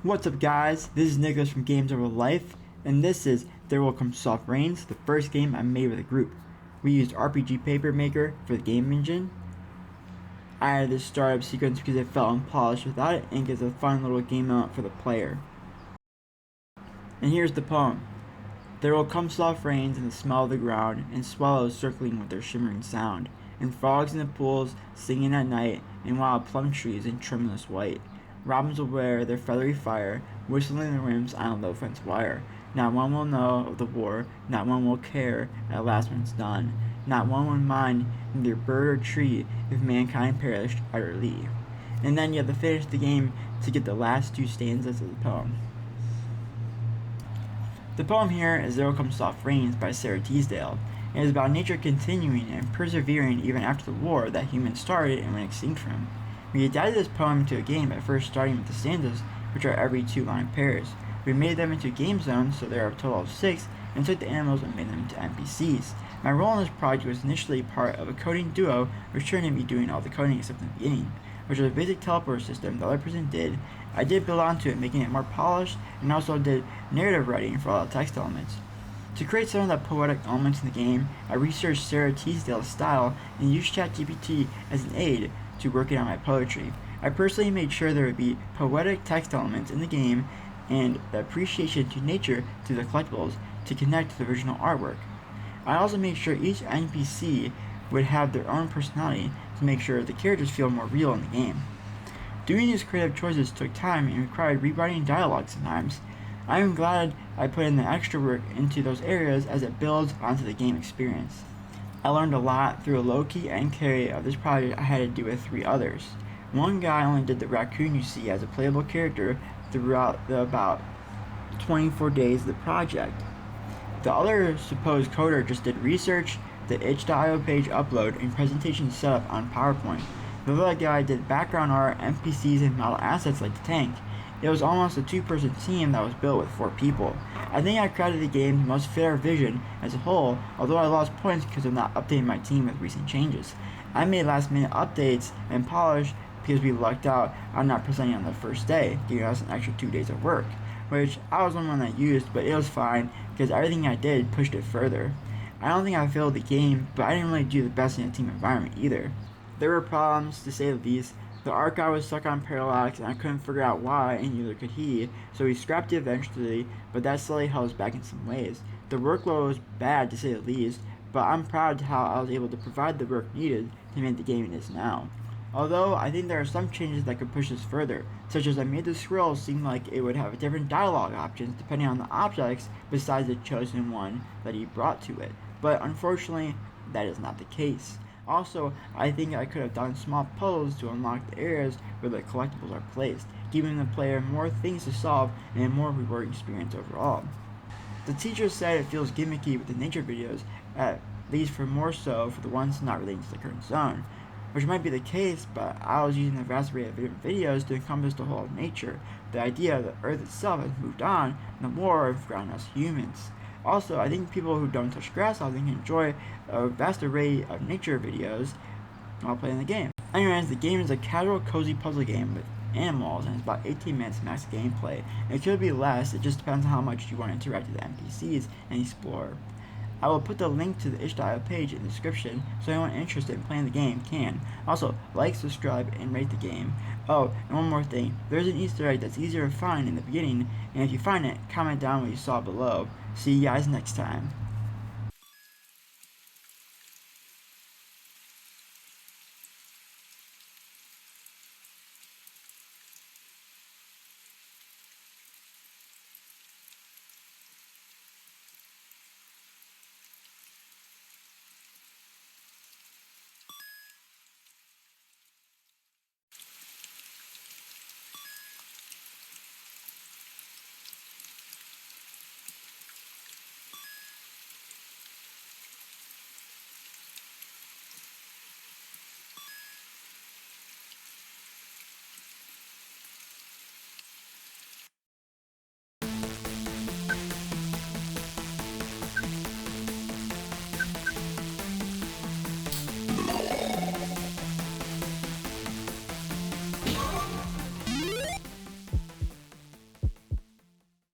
What's up guys, this is Nicholas from Games Over Life, and this is There Will Come Soft Rains, the first game I made with a group. We used RPG Paper Maker for the game engine. I added this startup sequence because it felt unpolished without it and gives a fun little game element for the player. And here's the poem. There will come soft rains and the smell of the ground, and swallows circling with their shimmering sound, and frogs in the pools singing at night, and wild plum trees in tremulous white. Robins will wear their feathery fire, whistling the rims on a low fence wire. Not one will know of the war, not one will care at last when it's done. Not one would mind neither bird or tree if mankind perished utterly. And then you have to finish the game to get the last two stanzas of the poem. The poem here is There Will Come Soft Rains by Sara Teasdale. It is about nature continuing and persevering even after the war that humans started and went extinct from. We adapted this poem into a game by first starting with the stanzas, which are every 2-line pairs. We made them into game zones, so there are a total of 6, and took the animals and made them into NPCs. My role in this project was initially part of a coding duo, which turned to me doing all the coding except in the beginning, which was a basic teleport system the other person did. I did build onto it, making it more polished, and also did narrative writing for all the text elements. To create some of the poetic elements in the game, I researched Sara Teasdale's style and used ChatGPT as an aid to working on my poetry. I personally made sure there would be poetic text elements in the game and the appreciation to nature through the collectibles to connect to the original artwork. I also made sure each NPC would have their own personality to make sure the characters feel more real in the game. Doing these creative choices took time and required rewriting dialogue sometimes. I am glad I put in the extra work into those areas as it builds onto the game experience. I learned a lot through a low-key end carry of this project I had to do with 3 others. One guy only did the raccoon you see as a playable character throughout the about 24 days of the project. The other supposed coder just did research, the itch.io page upload, and presentation setup on PowerPoint. The other guy did background art, NPCs, and model assets like the tank. It was almost a 2-person team that was built with 4 people. I think I created the game to most fit our vision as a whole, although I lost points because of not updating my team with recent changes. I made last minute updates and polish because we lucked out on not presenting on the first day, giving us an extra 2 days of work, which I was the one that used, but it was fine because everything I did pushed it further. I don't think I failed the game, but I didn't really do the best in a team environment either. There were problems, to say the least. The art guy was stuck on parallax and I couldn't figure out why, and neither could he, so we scrapped it eventually, but that slowly held us back in some ways. The workload was bad, to say the least, but I'm proud of how I was able to provide the work needed to make the game it is now. Although, I think there are some changes that could push this further, such as I made the scroll seem like it would have different dialogue options depending on the objects besides the chosen one that he brought to it, but unfortunately, that is not the case. Also, I think I could have done small puzzles to unlock the areas where the collectibles are placed, giving the player more things to solve and a more rewarding experience overall. The teacher said it feels gimmicky with the nature videos, at least for more so for the ones not relating to the current zone, which might be the case, but I was using the vast array of different videos to encompass the whole of nature. The idea that Earth itself has moved on, and the war have ground us humans. Also, I think people who don't touch grass often enjoy a vast array of nature videos while playing the game. Anyways, the game is a casual, cozy puzzle game with animals, and it's about 18 minutes max gameplay. It could be less, it just depends on how much you want to interact with the NPCs and explore. I will put the link to the itch.io page in the description so anyone interested in playing the game can. Also, like, subscribe, and rate the game. Oh, and one more thing, there's an Easter egg that's easier to find in the beginning, and if you find it, comment down what you saw below. See you guys next time.